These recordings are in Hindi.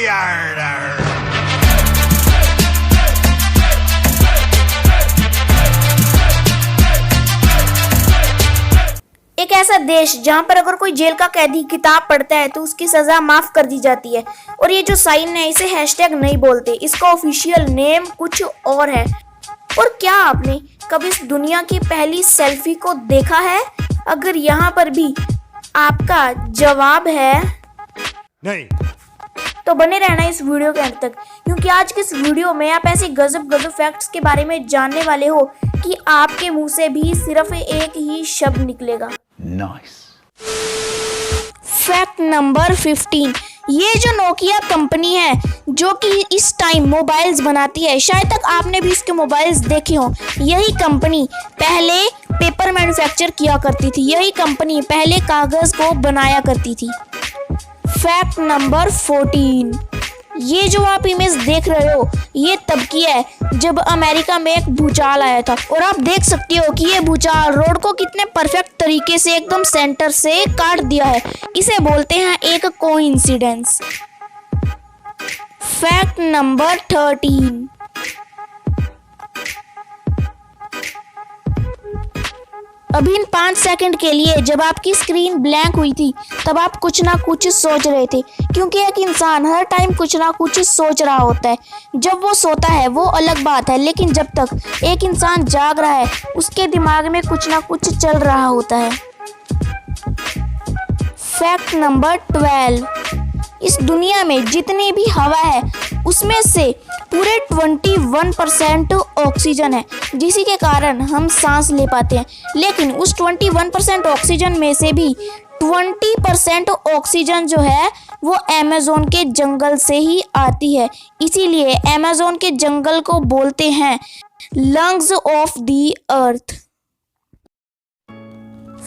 fired. एक ऐसा देश जहां पर अगर कोई जेल का कैदी किताब पढ़ता है तो उसकी सजा माफ कर दी जाती है। और ये जो साइन है इसे हैशटैग नहीं बोलते, इसका ऑफिशियल नेम कुछ और है। और क्या आपने कभी इस दुनिया की पहली सेल्फी को देखा है? अगर यहाँ पर भी आपका जवाब है नहीं, तो बने रहना इस वीडियो के अंत तक, क्योंकि आज के इस वीडियो में आप ऐसे गजब फैक्ट्स के बारे में जानने वाले हो कि आपके मुंह से भी सिर्फ एक ही शब्द निकलेगा। नाइस। फैक्ट नंबर 15, ये जो नोकिया कंपनी है जो कि इस टाइम मोबाइल्स बनाती है, शायद तक आपने भी इसके मोबाइल्स देखे हो। यही कंपनी पहले पेपर मैन्युफैक्चर किया करती थी, यही कंपनी पहले कागज को बनाया करती थी। फैक्ट नंबर 14, ये जो आप इमेज देख रहे हो ये तब की है जब अमेरिका में एक भूचाल आया था। और आप देख सकते हो कि ये भूचाल रोड को कितने परफेक्ट तरीके से एकदम सेंटर से काट दिया है। इसे बोलते हैं एक कोइंसिडेंस। फैक्ट नंबर 13, अभी इन 5 सेकंड के लिए जब आपकी स्क्रीन ब्लैंक हुई थी तब आप कुछ ना कुछ सोच रहे थे, क्योंकि एक इंसान हर टाइम कुछ ना कुछ सोच रहा होता है। जब वो सोता है वो अलग बात है, लेकिन जब तक एक इंसान जाग रहा है उसके दिमाग में कुछ ना कुछ चल रहा होता है। फैक्ट नंबर 12, इस दुनिया में जितनी भी हवा है उसमें से पूरे 21% ऑक्सीजन है, जिसी के कारण हम सांस ले पाते हैं। लेकिन उस 21% ऑक्सीजन में से भी 20% ऑक्सीजन जो है वो अमेज़न के जंगल से ही आती है। इसीलिए अमेज़न के जंगल को बोलते हैं lungs of the earth.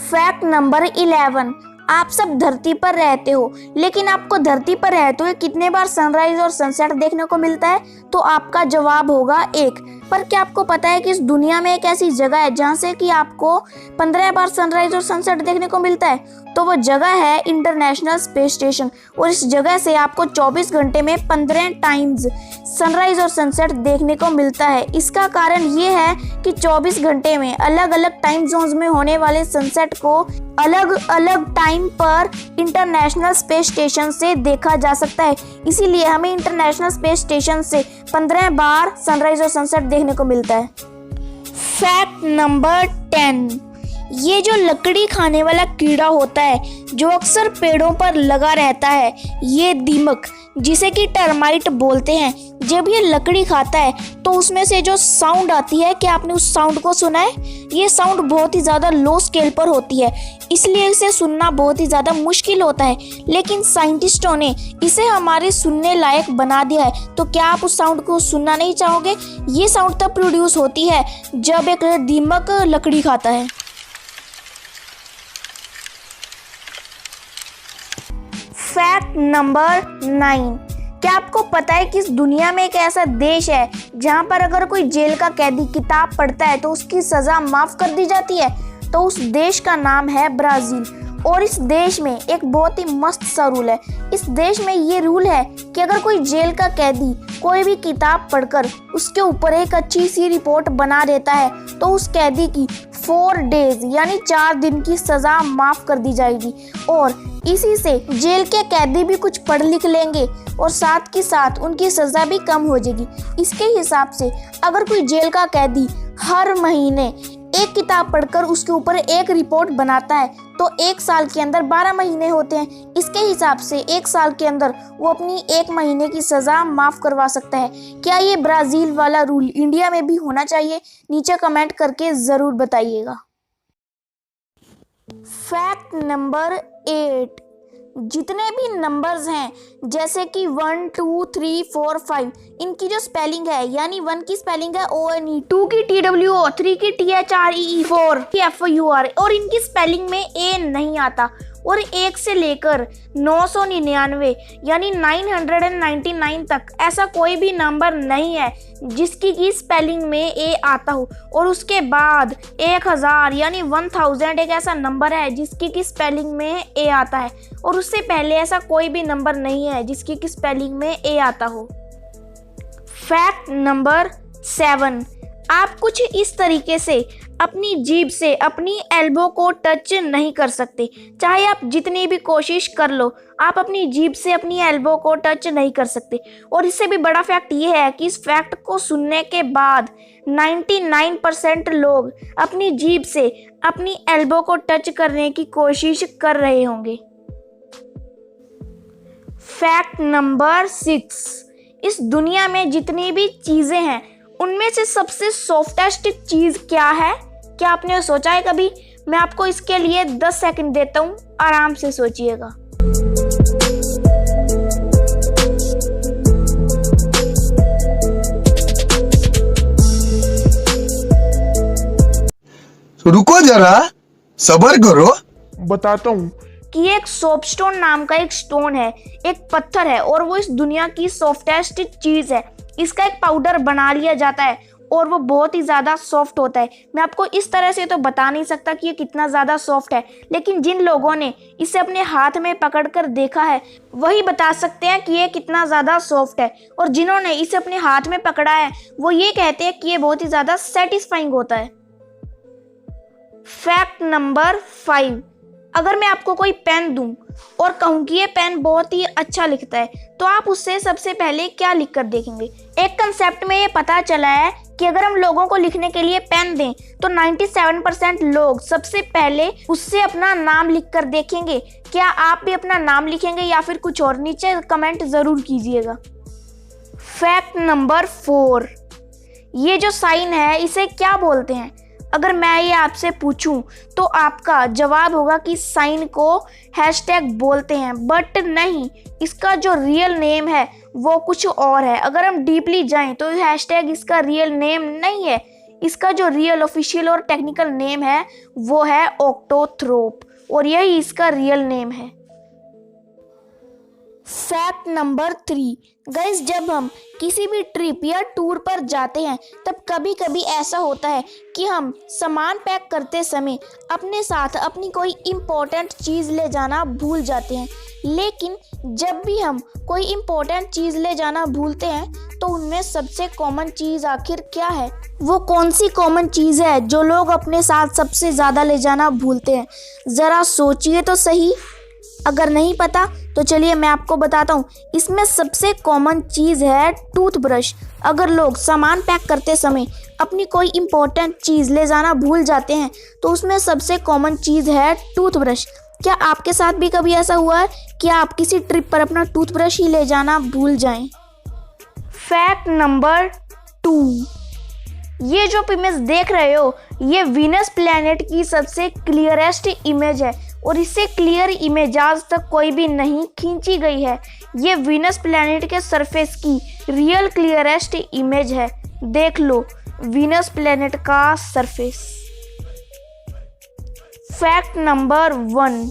Fact number 11, आप सब धरती पर रहते हो, लेकिन आपको धरती पर रहते हुए कितने बार सनराइज और सनसेट देखने को मिलता है? तो आपका जवाब होगा 1। पर क्या आपको पता है कि इस दुनिया में एक ऐसी जगह है जहां से कि आपको 15 बार सनराइज और सनसेट देखने को मिलता है? तो वो जगह है इंटरनेशनल स्पेस स्टेशन। और इस जगह से आपको 24 घंटे में 15 टाइम्स सनराइज और सनसेट देखने को मिलता है। इसका कारण ये है कि 24 घंटे में अलग अलग टाइम जोन्स में होने वाले सनसेट को अलग अलग टाइम पर इंटरनेशनल स्पेस स्टेशन से देखा जा सकता है। इसीलिए हमें इंटरनेशनल स्पेस स्टेशन से 15 बार सनराइज और सनसेट देखने को मिलता है। फैक्ट नंबर 10, ये जो लकड़ी खाने वाला कीड़ा होता है जो अक्सर पेड़ों पर लगा रहता है, ये दीमक जिसे कि टर्माइट बोलते हैं, जब ये लकड़ी खाता है तो उसमें से जो साउंड आती है, क्या आपने उस साउंड को सुना है? ये साउंड बहुत ही ज़्यादा लो स्केल पर होती है, इसलिए इसे सुनना बहुत ही ज़्यादा मुश्किल होता है। लेकिन साइंटिस्टों ने इसे हमारे सुनने लायक बना दिया है। तो क्या आप उस साउंड को सुनना नहीं चाहोगे? ये साउंड तब प्रोड्यूस होती है जब एक दीमक लकड़ी खाता है। फैक्ट नंबर 9, क्या आपको पता है कि इस दुनिया में एक ऐसा देश है जहां पर अगर कोई जेल का कैदी किताब पढ़ता है तो उसकी सजा माफ कर दी जाती है? तो उस देश का नाम है ब्राजील। और इस देश में एक बहुत ही मस्त सा रूल है। इस देश में ये रूल है कि अगर कोई जेल का कैदी कोई भी किताब पढ़कर उसके ऊपर एक अच्छी सी रिपोर्ट बना देता है तो उस कैदी की 4 डेज यानी 4 दिन की सजा माफ कर दी जाएगी। और इसी से जेल के कैदी भी कुछ पढ़ लिख लेंगे और साथ के साथ उनकी सजा भी कम हो जाएगी। इसके हिसाब से अगर कोई जेल का कैदी हर महीने एक किताब पढ़कर उसके ऊपर एक रिपोर्ट बनाता है तो 1 साल के अंदर 12 महीने होते हैं। इसके हिसाब से 1 साल के अंदर वो अपनी 1 महीने की सजा माफ करवा सकता है। क्या ये ब्राजील वाला रूल इंडिया में भी होना चाहिए? नीचे कमेंट करके जरूर बताइएगा। फैक्ट नंबर 8, जितने भी नंबर्स हैं जैसे कि 1 2 3 4 5, इनकी जो स्पेलिंग है, यानी 1 की स्पेलिंग है ONE, 2 की TWO, 3 की THREE, 4 की FUR और इनकी स्पेलिंग में A नहीं आता। और 1 से लेकर 999 यानी 999 तक ऐसा कोई भी नंबर नहीं है जिसकी की स्पेलिंग में ए आता हो। और उसके बाद 1000 यानी 1000 एक ऐसा नंबर है जिसकी की स्पेलिंग में ए आता है। और उससे पहले ऐसा कोई भी नंबर नहीं है जिसकी की स्पेलिंग में ए आता हो। फैक्ट नंबर 7, आप कुछ इस तरीके से अपनी जीभ से अपनी एल्बो को टच नहीं कर सकते। चाहे आप जितनी भी कोशिश कर लो, आप अपनी जीभ से अपनी एल्बो को टच नहीं कर सकते। और इससे भी बड़ा फैक्ट ये है कि इस फैक्ट को सुनने के बाद 99% लोग अपनी जीभ से अपनी एल्बो को टच करने की कोशिश कर रहे होंगे। फैक्ट नंबर 6, इस दुनिया में जितनी भी चीज़ें हैं उनमें से सबसे सॉफ्टेस्ट चीज़ क्या है? क्या आपने सोचा है कभी? मैं आपको इसके लिए 10 सेकंड देता हूँ, आराम से सोचिएगा। रुको जरा, सब्र करो। बताता हूँ कि एक सोपस्टोन नाम का एक स्टोन है, एक पत्थर है और वो इस दुनिया की सॉफ्टेस्ट चीज़ है। इसका एक पाउडर बना लिया जाता है और वो बहुत ही ज़्यादा सॉफ्ट होता है। मैं आपको इस तरह से तो बता नहीं सकता कि ये कितना ज़्यादा सॉफ्ट है, लेकिन जिन लोगों ने इसे अपने हाथ में पकड़कर देखा है वही बता सकते हैं कि ये कितना ज़्यादा सॉफ्ट है। और जिन्होंने इसे अपने हाथ में पकड़ा है वो ये कहते हैं कि ये बहुत ही ज़्यादा सेटिस्फाइंग होता है। फैक्ट नंबर 5, अगर मैं आपको कोई पेन दूं और कहूं कि ये पेन बहुत ही अच्छा लिखता है तो आप उससे सबसे पहले क्या लिख कर देखेंगे? एक कंसेप्ट में ये पता चला है कि अगर हम लोगों को लिखने के लिए पेन दें तो 97% लोग सबसे पहले उससे अपना नाम लिख कर देखेंगे। क्या आप भी अपना नाम लिखेंगे या फिर कुछ और? नीचे कमेंट ज़रूर कीजिएगा। फैक्ट नंबर 4, ये जो साइन है इसे क्या बोलते हैं? अगर मैं ये आपसे पूछूं तो आपका जवाब होगा कि साइन को हैशटैग बोलते हैं, बट नहीं, इसका जो रियल नेम है वो कुछ और है। अगर हम डीपली जाएं तो हैशटैग इसका रियल नेम नहीं है। इसका जो रियल ऑफिशियल और टेक्निकल नेम है वो है ऑक्टोथ्रोप और यही इसका रियल नेम है। फैक्ट नंबर 3, गाइस, जब हम किसी भी ट्रिप या टूर पर जाते हैं तब कभी कभी ऐसा होता है कि हम सामान पैक करते समय अपने साथ अपनी कोई इम्पोर्टेंट चीज़ ले जाना भूल जाते हैं। लेकिन जब भी हम कोई इम्पोर्टेंट चीज़ ले जाना भूलते हैं तो उनमें सबसे कॉमन चीज़ आखिर क्या है? वो कौन सी कॉमन चीज़ है जो लोग अपने साथ सबसे ज़्यादा ले जाना भूलते हैं? ज़रा सोचिए तो सही। अगर नहीं पता तो चलिए मैं आपको बताता हूँ। इसमें सबसे कॉमन चीज़ है टूथब्रश। अगर लोग सामान पैक करते समय अपनी कोई इम्पोर्टेंट चीज़ ले जाना भूल जाते हैं तो उसमें सबसे कॉमन चीज़ है टूथब्रश। क्या आपके साथ भी कभी ऐसा हुआ है कि आप किसी ट्रिप पर अपना टूथब्रश ही ले जाना भूल जाएं? फैक्ट नंबर 2, ये जो इमेज देख रहे हो ये वीनस प्लैनेट की सबसे क्लियरेस्ट इमेज है और इससे क्लियर इमेज आज तक कोई भी नहीं खींची गई है। ये वीनस प्लैनेट के सरफेस की रियल क्लियरेस्ट इमेज है। देख लो वीनस प्लैनेट का सरफेस। फैक्ट नंबर 1,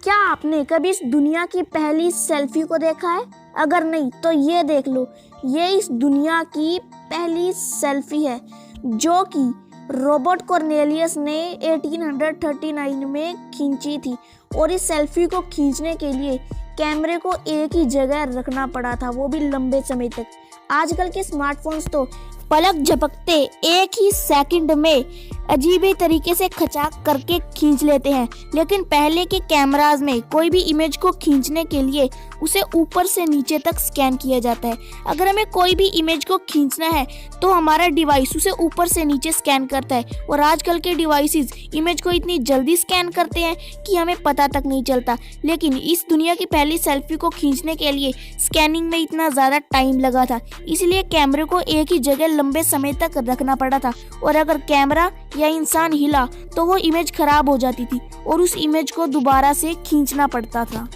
क्या आपने कभी इस दुनिया की पहली सेल्फी को देखा है? अगर नहीं तो ये देख लो, ये इस दुनिया की पहली सेल्फी है जो कि रॉबर्ट कॉर्नेलियस ने 1839 में खींची थी। और इस सेल्फी को खींचने के लिए कैमरे को एक ही जगह रखना पड़ा था, वो भी लंबे समय तक। आजकल के स्मार्टफोन्स तो पलक झपकते एक ही सेकंड में अजीब ही तरीके से खचाक करके खींच लेते हैं, लेकिन पहले के कैमराज में कोई भी इमेज को खींचने के लिए उसे ऊपर से नीचे तक स्कैन किया जाता है। अगर हमें कोई भी इमेज को खींचना है तो हमारा डिवाइस उसे ऊपर से नीचे स्कैन करता है। और आजकल के डिवाइसेस इमेज को इतनी जल्दी स्कैन करते हैं कि हमें पता तक नहीं चलता। लेकिन इस दुनिया की पहली सेल्फी को खींचने के लिए स्कैनिंग में इतना ज़्यादा टाइम लगा था, इसलिए कैमरे को एक ही जगह लंबे समय तक रखना पड़ा था। और अगर कैमरा या इंसान हिला तो वो इमेज खराब हो जाती थी और उस इमेज को दोबारा से खींचना पड़ता था।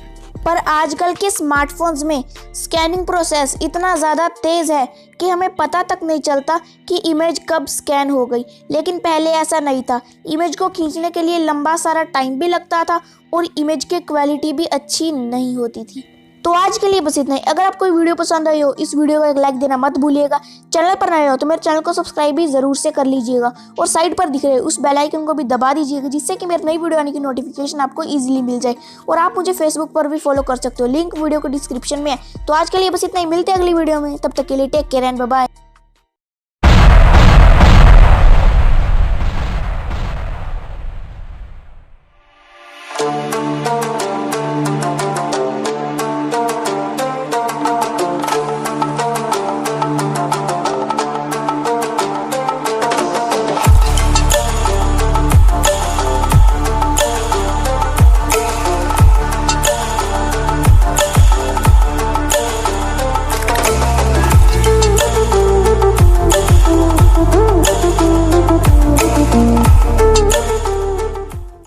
पर आजकल के स्मार्टफोन्स में स्कैनिंग प्रोसेस इतना ज़्यादा तेज़ है कि हमें पता तक नहीं चलता कि इमेज कब स्कैन हो गई। लेकिन पहले ऐसा नहीं था, इमेज को खींचने के लिए लंबा सारा टाइम भी लगता था और इमेज की क्वालिटी भी अच्छी नहीं होती थी। तो आज के लिए बस इतना ही। अगर आपको वीडियो पसंद आई हो, इस वीडियो को एक लाइक देना मत भूलिएगा। चैनल पर नए हो तो मेरे चैनल को सब्सक्राइब भी ज़रूर से कर लीजिएगा और साइड पर दिख रहे उस बेल आइकन को भी दबा दीजिएगा, जिससे कि मेरी नई वीडियो आने की नोटिफिकेशन आपको ईजिली मिल जाए। और आप मुझे फेसबुक पर भी फॉलो कर सकते हो, लिंक वीडियो को डिस्क्रिप्शन में है। तो आज के लिए बस इतना ही, मिलते हैं अगली वीडियो में। तब तक के लिए take care and bye bye.